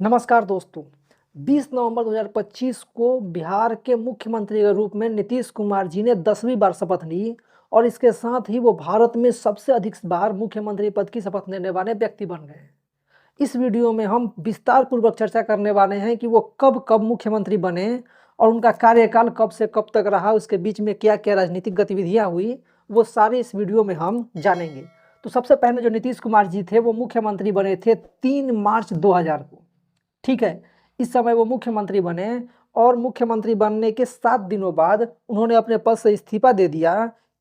नमस्कार दोस्तों। 20 नवंबर 2025 को बिहार के मुख्यमंत्री के रूप में नीतीश कुमार जी ने 10वीं बार शपथ ली और इसके साथ ही वो भारत में सबसे अधिक बार मुख्यमंत्री पद की शपथ लेने वाले व्यक्ति बन गए हैं। इस वीडियो में हम विस्तार पूर्वक चर्चा करने वाले हैं कि वो कब कब मुख्यमंत्री बने और उनका कार्यकाल कब से कब तक रहा, उसके बीच में क्या क्या राजनीतिक गतिविधियां हुई, वो सारे इस वीडियो में हम जानेंगे। तो सबसे पहले जो नीतीश कुमार जी थे वो मुख्यमंत्री बने थे 3 मार्च 2000 को। ठीक है, इस समय वो मुख्यमंत्री बने और मुख्यमंत्री बनने के 7 दिनों बाद उन्होंने अपने पद से इस्तीफा दे दिया,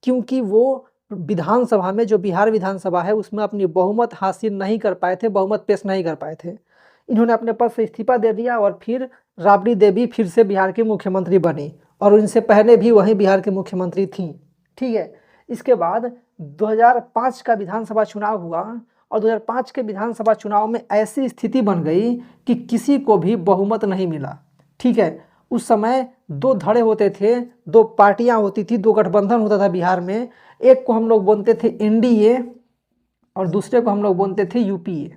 क्योंकि वो विधानसभा में, जो बिहार विधानसभा है, उसमें अपनी बहुमत हासिल नहीं कर पाए थे, बहुमत पेश नहीं कर पाए थे। इन्होंने अपने पद से इस्तीफा दे दिया और फिर राबड़ी देवी फिर से बिहार की मुख्यमंत्री बनी और उनसे पहले भी वही बिहार की मुख्यमंत्री थी। ठीक है, इसके बाद 2005 का विधानसभा चुनाव हुआ और 2005 के विधानसभा चुनाव में ऐसी स्थिति बन गई कि किसी को भी बहुमत नहीं मिला। ठीक है, उस समय दो धड़े होते थे, दो पार्टियां होती थी, दो गठबंधन होता था बिहार में। एक को हम लोग बोलते थे एनडीए और दूसरे को हम लोग बोलते थे यूपीए।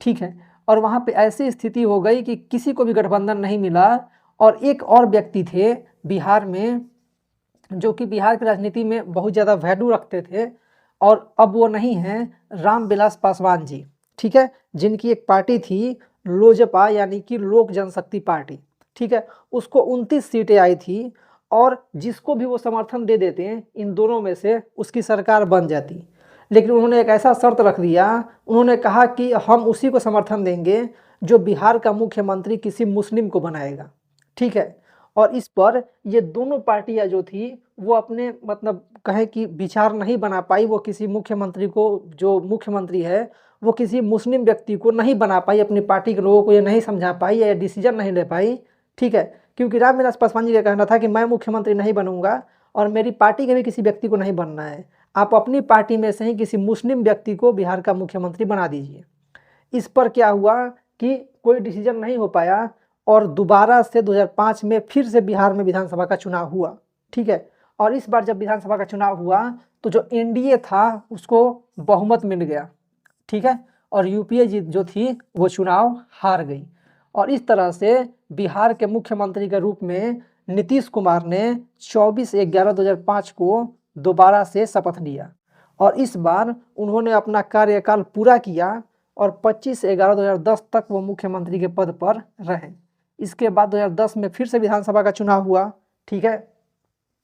ठीक है, और वहाँ पे ऐसी स्थिति हो गई कि किसी को भी गठबंधन नहीं मिला और एक और व्यक्ति थे बिहार में जो कि बिहार की राजनीति में बहुत ज़्यादा वैल्यू रखते थे और अब वो नहीं हैं, रामविलास पासवान जी। ठीक है, जिनकी एक पार्टी थी लोजपा, यानी कि लोक जनशक्ति पार्टी। ठीक है, उसको 29 सीटें आई थी और जिसको भी वो समर्थन दे देते हैं इन दोनों में से उसकी सरकार बन जाती। लेकिन उन्होंने एक ऐसा शर्त रख दिया, उन्होंने कहा कि हम उसी को समर्थन देंगे जो बिहार का मुख्यमंत्री किसी मुस्लिम को बनाएगा। ठीक है, और इस पर ये दोनों पार्टियां जो थी वो अपने मतलब कहें कि विचार नहीं बना पाई। वो किसी मुख्यमंत्री को, जो मुख्यमंत्री है वो किसी मुस्लिम व्यक्ति को नहीं बना पाई, अपनी पार्टी के लोगों को ये नहीं समझा पाई या डिसीजन नहीं ले पाई। ठीक है, क्योंकि रामविलास पासवान जी का कहना था कि मैं मुख्यमंत्री नहीं बनूंगा और मेरी पार्टी के भी किसी व्यक्ति को नहीं बनना है, आप अपनी पार्टी में से ही किसी मुस्लिम व्यक्ति को बिहार का मुख्यमंत्री बना दीजिए। इस पर क्या हुआ कि कोई डिसीजन नहीं हो पाया और दोबारा से 2005 में फिर से बिहार में विधानसभा का चुनाव हुआ। ठीक है, और इस बार जब विधानसभा का चुनाव हुआ तो जो एनडीए था उसको बहुमत मिल गया। ठीक है, और यूपीए जो थी वो चुनाव हार गई और इस तरह से बिहार के मुख्यमंत्री के रूप में नीतीश कुमार ने 24/11/2005 को दोबारा से शपथ लिया और इस बार उन्होंने अपना कार्यकाल पूरा किया और 25/11/2010 तक वो मुख्यमंत्री के पद पर रहे। इसके बाद 2010 में फिर से विधानसभा का चुनाव हुआ। ठीक है,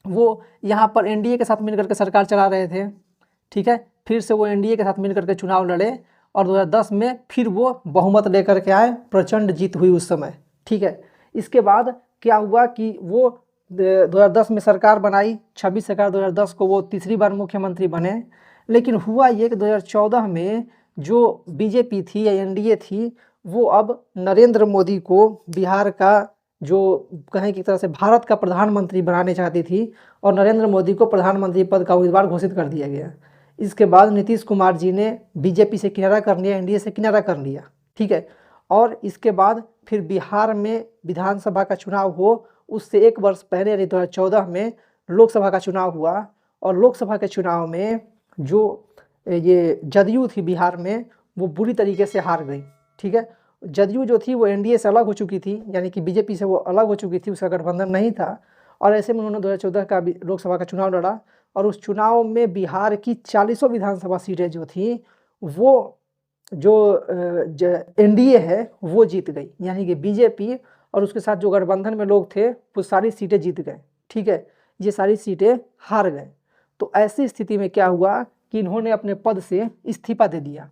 वो यहाँ पर एनडीए के साथ मिलकर के सरकार चला रहे थे। ठीक है, फिर से वो एनडीए के साथ मिलकर के चुनाव लड़े और 2010 में फिर वो बहुमत लेकर के आए, प्रचंड जीत हुई उस समय। ठीक है, इसके बाद क्या हुआ कि वो 2010 में सरकार बनाई, 26/11/2010 को वो तीसरी बार मुख्यमंत्री बने। लेकिन हुआ ये कि 2014 में जो बीजेपी थी या एनडीए थी वो अब नरेंद्र मोदी को बिहार का, जो कहें कि तरह से भारत का प्रधानमंत्री बनाने चाहती थी और नरेंद्र मोदी को प्रधानमंत्री पद का उम्मीदवार घोषित कर दिया गया। इसके बाद नीतीश कुमार जी ने बीजेपी से किनारा कर लिया, एनडीए से किनारा कर लिया। ठीक है, और इसके बाद फिर बिहार में विधानसभा का चुनाव हो, उससे 1 वर्ष पहले यानी 2014 में लोकसभा का चुनाव हुआ और लोकसभा के चुनाव में जो ये जदयू थी बिहार में वो बुरी तरीके से हार गई। ठीक है, जदयू जो थी वो एनडीए से अलग हो चुकी थी, यानी कि बीजेपी से वो अलग हो चुकी थी, उसका गठबंधन नहीं था और ऐसे में उन्होंने 2014 का लोकसभा का चुनाव लड़ा और उस चुनाव में बिहार की 40 विधानसभा सीटें जो थी वो जो एनडीए है वो जीत गई, यानी कि बीजेपी और उसके साथ जो गठबंधन में लोग थे वो सारी सीटें जीत गए। ठीक है, ये सारी सीटें हार गए। तो ऐसी स्थिति में क्या हुआ कि इन्होंने अपने पद से इस्तीफा दे दिया।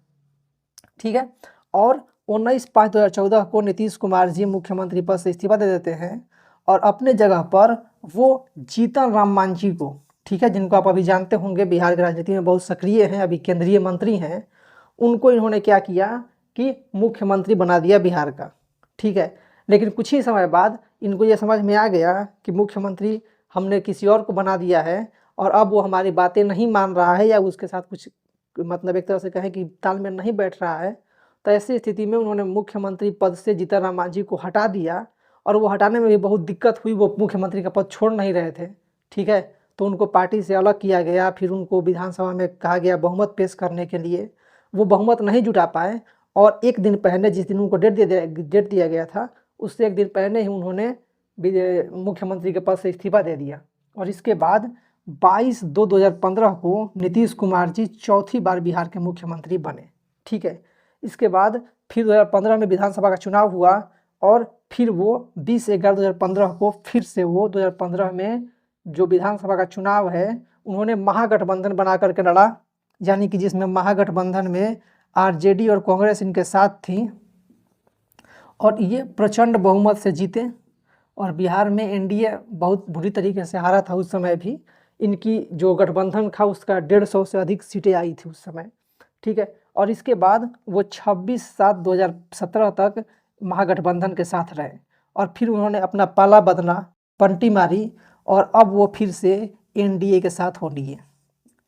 ठीक है, और 19/5/2014 को नीतीश कुमार जी मुख्यमंत्री पद से इस्तीफा दे देते हैं और अपने जगह पर वो जीतन राम मांझी को, ठीक है, जिनको आप अभी जानते होंगे बिहार की राजनीति में बहुत सक्रिय हैं, अभी केंद्रीय मंत्री हैं, उनको इन्होंने क्या किया कि मुख्यमंत्री बना दिया बिहार का। ठीक है, लेकिन कुछ ही समय बाद इनको ये समझ में आ गया कि मुख्यमंत्री हमने किसी और को बना दिया है और अब वो हमारी बातें नहीं मान रहा है या उसके साथ कुछ मतलब एक तरह से कहें कि तालमेल नहीं बैठ रहा है। तो ऐसी स्थिति में उन्होंने मुख्यमंत्री पद से जीतन राम मांझी को हटा दिया और वो हटाने में भी बहुत दिक्कत हुई, वो मुख्यमंत्री का पद छोड़ नहीं रहे थे। ठीक है, तो उनको पार्टी से अलग किया गया, फिर उनको विधानसभा में कहा गया बहुमत पेश करने के लिए, वो बहुमत नहीं जुटा पाए और एक दिन पहले जिस दिन उनको डेट दिया गया था उससे एक दिन पहले ही उन्होंने मुख्यमंत्री के पद से इस्तीफा दे दिया। और इसके बाद 22/2/2015 को नीतीश कुमार जी चौथी बार बिहार के मुख्यमंत्री बने। ठीक है, इसके बाद फिर 2015 में विधानसभा का चुनाव हुआ और फिर वो 20/11/2015 को फिर से वो 2015 में जो विधानसभा का चुनाव है उन्होंने महागठबंधन बना करके लड़ा, यानी कि जिसमें महागठबंधन में आरजेडी और कांग्रेस इनके साथ थी और ये प्रचंड बहुमत से जीते। और बिहार में एनडीए बहुत बुरी तरीके से हारा था उस समय भी। इनकी जो गठबंधन था उसका 150 से अधिक सीटें आई थी उस समय। ठीक है, और इसके बाद वो 26/7/2017 तक महागठबंधन के साथ रहे और फिर उन्होंने अपना पाला बदला, पंटी मारी और अब वो फिर से एनडीए के साथ हो लिए।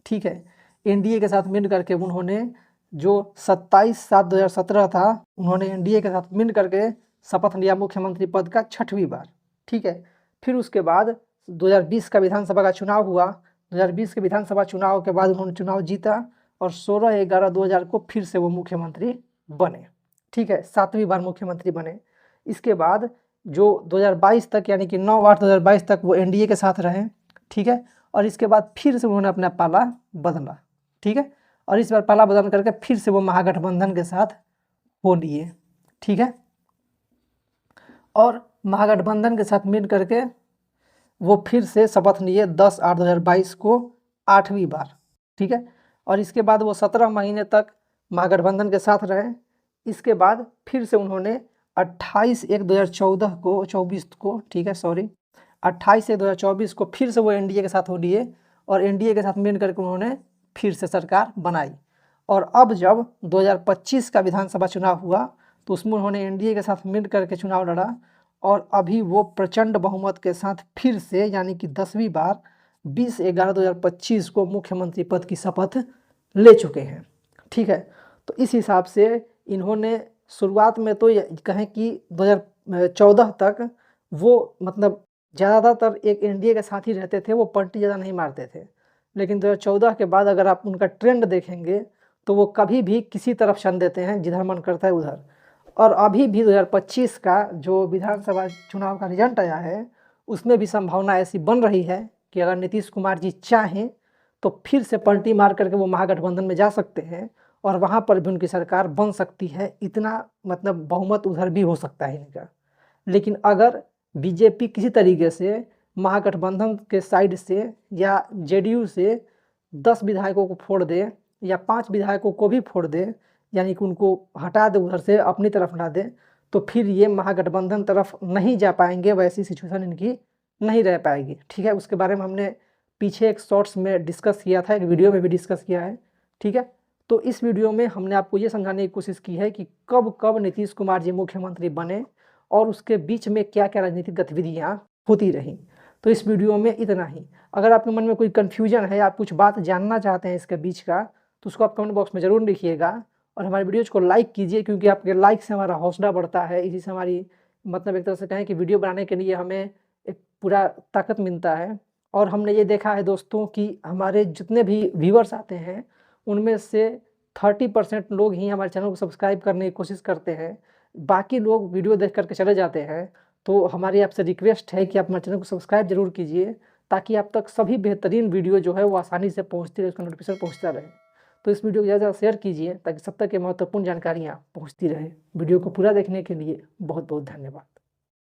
ठीक है, एनडीए के साथ मिल करके उन्होंने जो 27/7/2017 था उन्होंने एनडीए के साथ मिल करके शपथ लिया मुख्यमंत्री पद का 6वीं बार। ठीक है, फिर उसके बाद 2020 का विधानसभा का चुनाव हुआ। 2020 के विधानसभा चुनाव के बाद उन्होंने चुनाव जीता और 16/11/2000 को फिर से वो मुख्यमंत्री बने। ठीक है, 7वीं बार मुख्यमंत्री बने। इसके बाद जो 2022 तक यानी कि 9/8/2022 तक वो एनडीए के साथ रहे। ठीक है, और इसके बाद फिर से उन्होंने अपना पाला बदला। ठीक है, और इस बार पाला बदल करके फिर से वो महागठबंधन के साथ हो लिए। ठीक है, और महागठबंधन के साथ मिल करके वो फिर से शपथ लिए 10/8/2022 को 8वीं बार। ठीक है, और इसके बाद वो 17 महीने तक महागठबंधन के साथ रहे। इसके बाद फिर से उन्होंने 28/1/2024 को ठीक है 28/1/2024 को फिर से वो एनडीए के साथ हो लिए और एनडीए के साथ मिल करके उन्होंने फिर से सरकार बनाई। और अब जब 2025 का विधानसभा चुनाव हुआ तो उसमें उन्होंने एनडीए के साथ मिल करके चुनाव लड़ा और अभी वो प्रचंड बहुमत के साथ फिर से यानी कि 10वीं बार 20/11/2025 को मुख्यमंत्री पद की शपथ ले चुके हैं। ठीक है, तो इस हिसाब से इन्होंने शुरुआत में तो कहें कि 2014 तक वो मतलब ज़्यादातर एक एनडीए के साथ ही रहते थे, वो पलटी ज़्यादा नहीं मारते थे। लेकिन 2014 के बाद अगर आप उनका ट्रेंड देखेंगे तो वो कभी भी किसी तरफ शन देते हैं, जिधर मन करता है उधर। और अभी भी 2025 का जो विधानसभा चुनाव का रिजल्ट आया है उसमें भी संभावना ऐसी बन रही है कि अगर नीतीश कुमार जी चाहें तो फिर से पलटी मार करके वो महागठबंधन में जा सकते हैं और वहाँ पर भी उनकी सरकार बन सकती है। इतना मतलब बहुमत उधर भी हो सकता है इनका। लेकिन अगर बीजेपी किसी तरीके से महागठबंधन के साइड से या जेडीयू से 10 विधायकों को फोड़ दे या 5 विधायकों को भी फोड़ दे, यानी कि उनको हटा दे उधर से अपनी तरफ ला दे, तो फिर ये महागठबंधन तरफ नहीं जा पाएंगे, वैसी सिचुएशन इनकी नहीं रह पाएगी। ठीक है, उसके बारे में हमने पीछे एक शॉर्ट्स में डिस्कस किया था, एक वीडियो में भी डिस्कस किया है। ठीक है, तो इस वीडियो में हमने आपको ये समझाने की कोशिश की है कि कब कब नीतीश कुमार जी मुख्यमंत्री बने और उसके बीच में क्या क्या राजनीतिक गतिविधियाँ होती रहीं। तो इस वीडियो में इतना ही। अगर आपके मन में कोई कन्फ्यूजन है, आप कुछ बात जानना चाहते हैं इसके बीच का, तो उसको आप कमेंट बॉक्स में ज़रूर लिखिएगा और हमारे वीडियोज़ को लाइक कीजिए, क्योंकि आपके लाइक से हमारा हौसला बढ़ता है। इसी से हमारी मतलब एक तरह से कहें कि वीडियो बनाने के लिए हमें एक पूरा ताकत मिलता है। और हमने ये देखा है दोस्तों कि हमारे जितने भी व्यूअर्स आते हैं उनमें से 30% लोग ही हमारे चैनल को सब्सक्राइब करने की कोशिश करते हैं, बाकी लोग वीडियो देख करके चले जाते हैं। तो हमारी आपसे रिक्वेस्ट है कि आप हमारे चैनल को सब्सक्राइब जरूर कीजिए, ताकि आप तक सभी बेहतरीन वीडियो जो है वो आसानी से पहुंचती रहे, उसका नोटिफिकेशन पहुंचता रहे। तो इस वीडियो को ज़्यादा शेयर कीजिए ताकि सब तक ये महत्वपूर्ण जानकारियाँ पहुंचती रहे। वीडियो को पूरा देखने के लिए बहुत बहुत धन्यवाद।